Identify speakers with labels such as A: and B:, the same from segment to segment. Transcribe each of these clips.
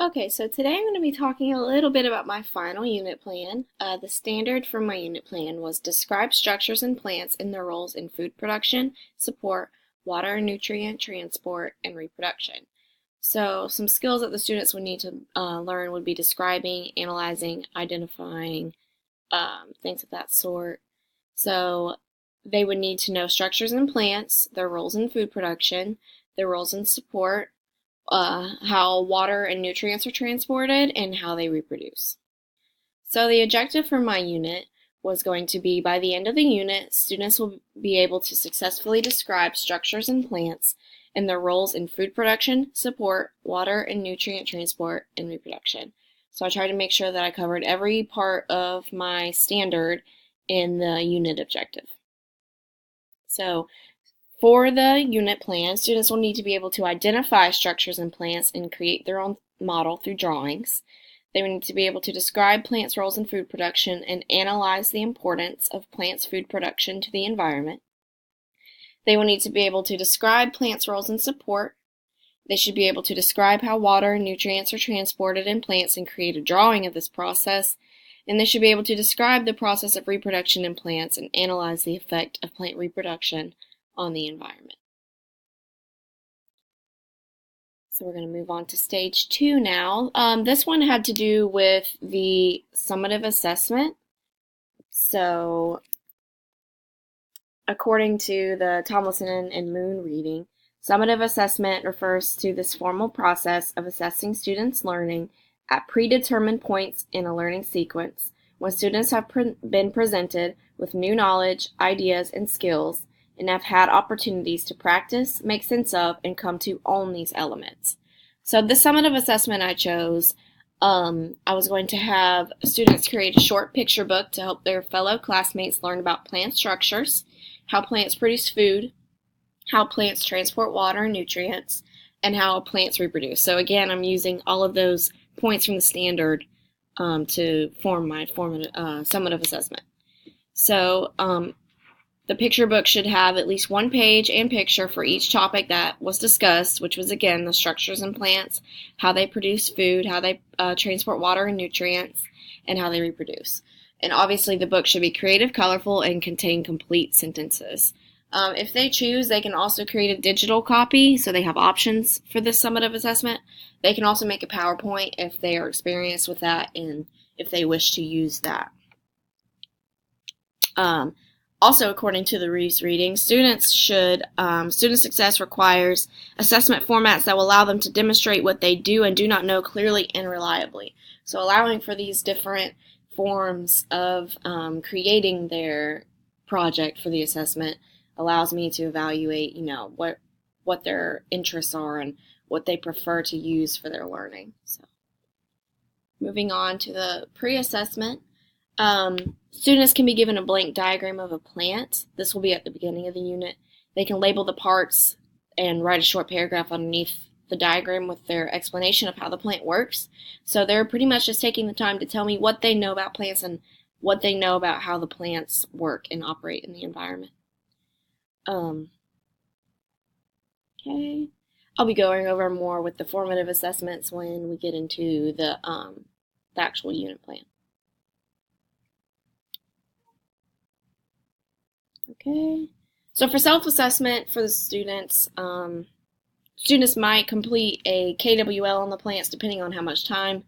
A: Okay, so today I'm going to be talking a little bit about my final unit plan. The standard for my unit plan was describe structures and plants and their roles in food production, support, water and nutrient transport, and reproduction. So some skills that the students would need to learn would be describing, analyzing, identifying, things of that sort. So they would need to know structures in plants, their roles in food production, their roles in support, how water and nutrients are transported, and how they reproduce. So the objective for my unit was going to be by the end of the unit, students will be able to successfully describe structures in plants and their roles in food production, support, water and nutrient transport, and reproduction. So I tried to make sure that I covered every part of my standard in the unit objective. So for the unit plan, students will need to be able to identify structures in plants and create their own model through drawings. They will need to be able to describe plants' roles in food production and analyze the importance of plants' food production to the environment. They will need to be able to describe plants' roles in support. They should be able to describe how water and nutrients are transported in plants and create a drawing of this process. And they should be able to describe the process of reproduction in plants and analyze the effect of plant reproduction on the environment. So we're going to move on to stage 2 now. This one had to do with the summative assessment. So according to the Tomlinson and Moon reading, summative assessment refers to this formal process of assessing students' learning at predetermined points in a learning sequence when students have been presented with new knowledge, ideas, and skills and have had opportunities to practice, make sense of, and come to own these elements. So the summative assessment I chose, I was going to have students create a short picture book to help their fellow classmates learn about plant structures, how plants produce food, how plants transport water and nutrients, and how plants reproduce. So again, I'm using all of those points from the standard to form my summative assessment. So the picture book should have at least one page and picture for each topic that was discussed, which was, again, the structures in plants, how they produce food, how they transport water and nutrients, and how they reproduce. And obviously the book should be creative, colorful, and contain complete sentences. If they choose, they can also create a digital copy, so they have options for this summative assessment. They can also make a PowerPoint if they are experienced with that and if they wish to use that. Also, according to the Reeves reading, student success requires assessment formats that will allow them to demonstrate what they do and do not know clearly and reliably. So allowing for these different forms of creating their project for the assessment allows me to evaluate, what their interests are and what they prefer to use for their learning. So, moving on to the pre-assessment. Students can be given a blank diagram of a plant. This will be at the beginning of the unit. They can label the parts and write a short paragraph underneath the diagram with their explanation of how the plant works. So they're pretty much just taking the time to tell me what they know about plants and what they know about how the plants work and operate in the environment. Okay. I'll be going over more with the formative assessments when we get into the actual unit plan. Okay, so for self-assessment for the students, students might complete a KWL on the plants depending on how much time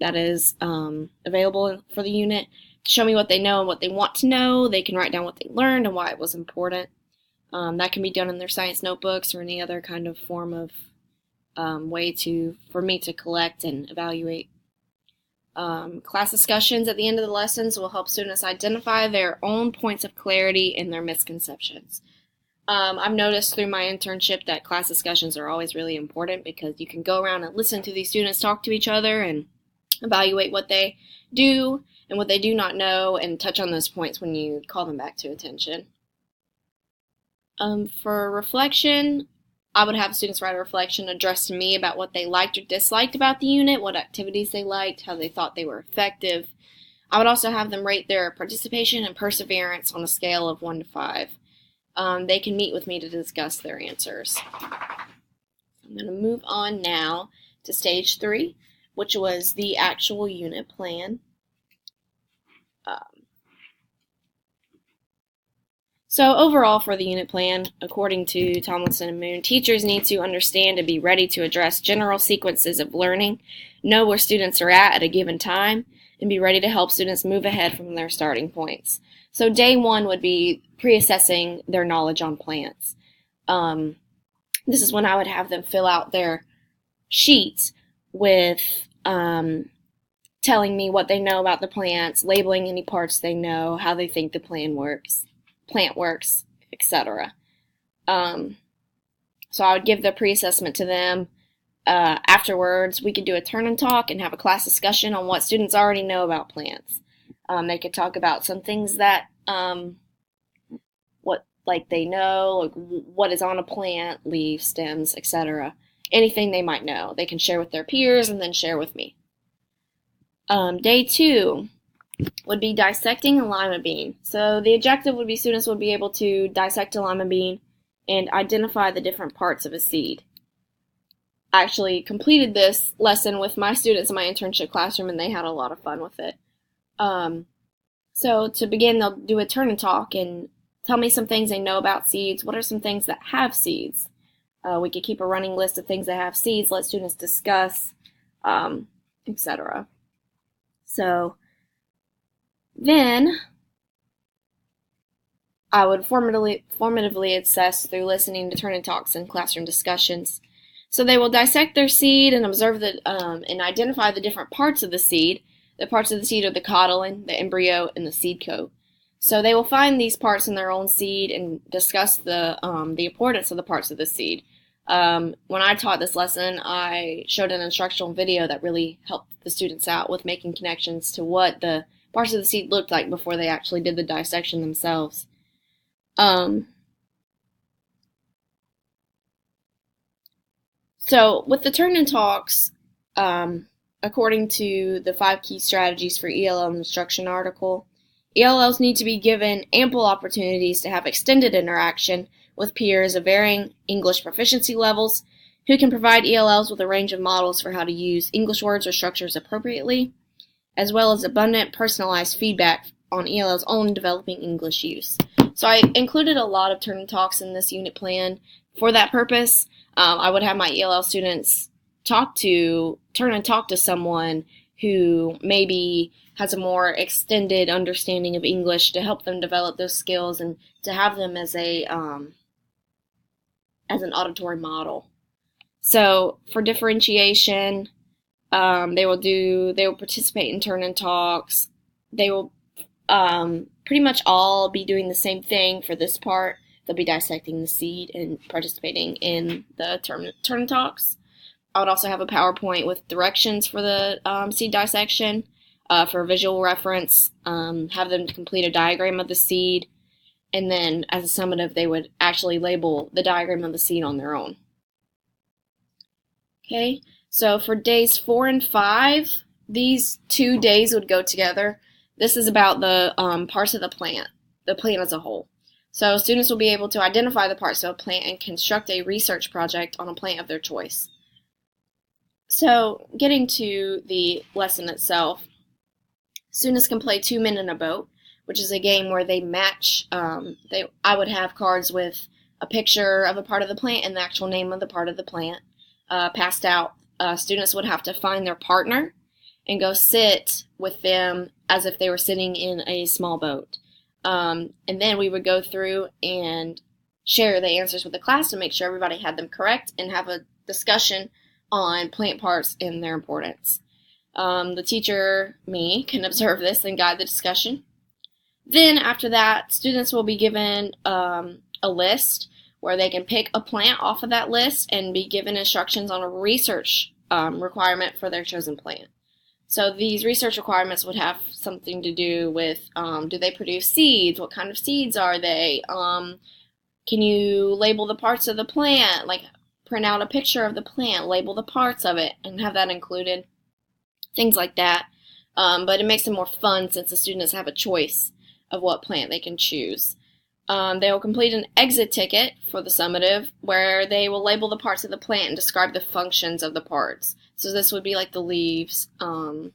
A: that is available for the unit. To show me what they know and what they want to know. They can write down what they learned and why it was important. That can be done in their science notebooks or any other kind of form of way for me to collect and evaluate. Class discussions at the end of the lessons will help students identify their own points of clarity and their misconceptions. I've noticed through my internship that class discussions are always really important because you can go around and listen to these students talk to each other and evaluate what they do and what they do not know and touch on those points when you call them back to attention. For reflection, I would have students write a reflection addressed to me about what they liked or disliked about the unit, what activities they liked, how they thought they were effective. I would also have them rate their participation and perseverance on a scale of 1 to 5. They can meet with me to discuss their answers. I'm going to move on now to stage 3. which was the actual unit plan. So overall for the unit plan, according to Tomlinson and Moon, teachers need to understand and be ready to address general sequences of learning, know where students are at a given time, and be ready to help students move ahead from their starting points. So day one would be pre-assessing their knowledge on plants. This is when I would have them fill out their sheets with telling me what they know about the plants, labeling any parts they know, how they think the plant works, etc. So I would give the pre-assessment to them. Afterwards, we could do a turn and talk and have a class discussion on what students already know about plants. They could talk about some things that they know, like what is on a plant, leaves, stems, etc. Anything they might know, they can share with their peers and then share with me. Day two would be dissecting a lima bean. So the objective would be students would be able to dissect a lima bean and identify the different parts of a seed. I actually completed this lesson with my students in my internship classroom, and they had a lot of fun with it. So to begin, they'll do a turn and talk and tell me some things they know about seeds. What are some things that have seeds? We could keep a running list of things that have seeds, let students discuss, etc. So then I would formatively assess through listening to turn and talks and classroom discussions. So they will dissect their seed and observe and identify the different parts of the seed. The parts of the seed are the cotyledon, the embryo, and the seed coat. So they will find these parts in their own seed and discuss the importance of the parts of the seed. When I taught this lesson, I showed an instructional video that really helped the students out with making connections to what the parts of the seed looked like before they actually did the dissection themselves. So with the turn and talks, according to the 5 key strategies for ELL instruction article, ELLs need to be given ample opportunities to have extended interaction with peers of varying English proficiency levels who can provide ELLs with a range of models for how to use English words or structures appropriately, as well as abundant personalized feedback on ELL's own developing English use. So I included a lot of turn and talks in this unit plan for that purpose. I would have my ELL students turn and talk to someone who maybe has a more extended understanding of English to help them develop those skills and to have them as an auditory model. So for differentiation, they will participate in turn and talks. They will pretty much all be doing the same thing for this part. They'll be dissecting the seed and participating in the turn and talks. I would also have a PowerPoint with directions for the seed dissection for visual reference, have them complete a diagram of the seed, and then as a summative, they would actually label the diagram of the seed on their own. Okay, so for days 4 and 5, these 2 days would go together. This is about the parts of the plant as a whole. So students will be able to identify the parts of a plant and construct a research project on a plant of their choice. So getting to the lesson itself, students can play 2 Men in a Boat, which is a game where they match. I would have cards with a picture of a part of the plant and the actual name of the part of the plant passed out. Students would have to find their partner and go sit with them as if they were sitting in a small boat. And then we would go through and share the answers with the class to make sure everybody had them correct and have a discussion on plant parts and their importance. The teacher, me, can observe this and guide the discussion. Then after that, students will be given a list where they can pick a plant off of that list and be given instructions on a research requirement for their chosen plant. So these research requirements would have something to do with, do they produce seeds? What kind of seeds are they? Can you label the parts of the plant? Like print out a picture of the plant, label the parts of it, and have that included. Things like that. But it makes it more fun since the students have a choice of what plant they can choose. They will complete an exit ticket for the summative where they will label the parts of the plant and describe the functions of the parts. So this would be like the leaves, the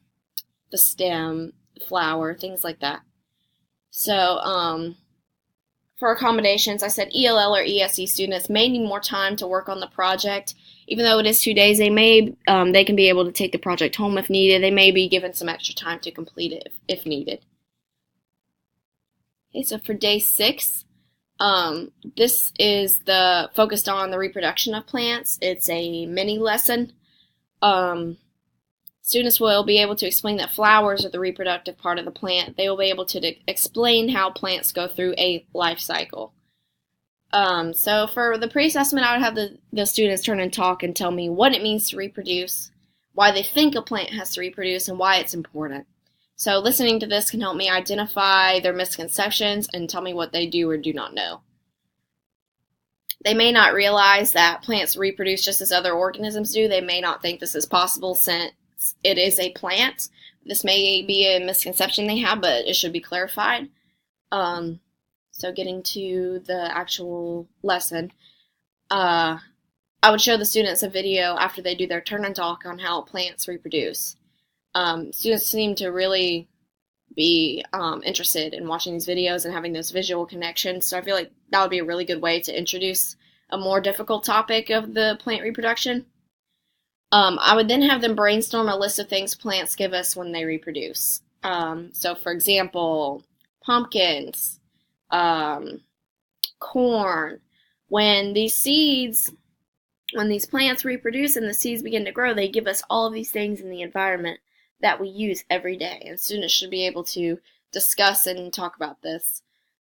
A: stem, the flower, things like that. So for accommodations, I said ELL or ESE students may need more time to work on the project. Even though it is 2 days, they can be able to take the project home if needed. They may be given some extra time to complete it if needed. Okay, so for day 6, this is the focused on the reproduction of plants. It's a mini lesson. Students will be able to explain that flowers are the reproductive part of the plant. They will be able to explain how plants go through a life cycle. So for the pre-assessment, I would have the students turn and talk and tell me what it means to reproduce, why they think a plant has to reproduce, and why it's important. So listening to this can help me identify their misconceptions and tell me what they do or do not know. They may not realize that plants reproduce just as other organisms do. They may not think this is possible since it is a plant. This may be a misconception they have, but it should be clarified. So getting to the actual lesson, I would show the students a video after they do their turn and talk on how plants reproduce. Students seem to really be interested in watching these videos and having those visual connections, so I feel like that would be a really good way to introduce a more difficult topic of the plant reproduction. I would then have them brainstorm a list of things plants give us when they reproduce. So for example, pumpkins, corn. When these plants reproduce and the seeds begin to grow, they give us all of these things in the environment that we use every day, and students should be able to discuss and talk about this.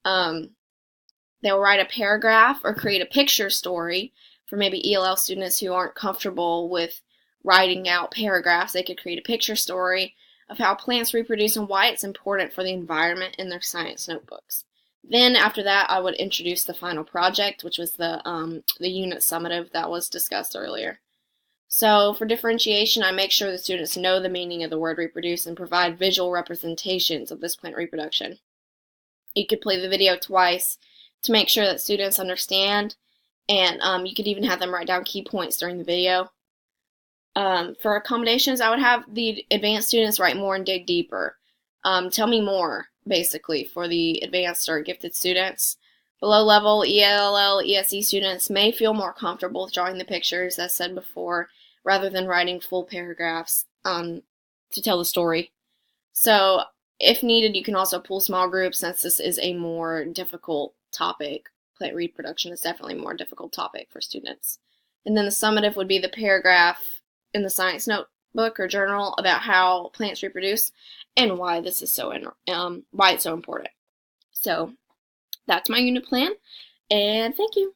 A: They'll write a paragraph or create a picture story for maybe ELL students who aren't comfortable with writing out paragraphs. They could create a picture story of how plants reproduce and why it's important for the environment in their science notebooks. Then after that, I would introduce the final project, which was the unit summative that was discussed earlier. So for differentiation, I make sure the students know the meaning of the word reproduce and provide visual representations of this plant reproduction. You could play the video twice to make sure that students understand, and you could even have them write down key points during the video. For accommodations, I would have the advanced students write more and dig deeper. Tell me more, basically, for the advanced or gifted students. Below level ELL, ESE students may feel more comfortable with drawing the pictures, as said before, rather than writing full paragraphs to tell the story. So if needed, you can also pull small groups since this is a more difficult topic. Plant reproduction is definitely a more difficult topic for students. And then the summative would be the paragraph in the science notebook or journal about how plants reproduce and why this is why it's so important. So that's my unit plan, and thank you.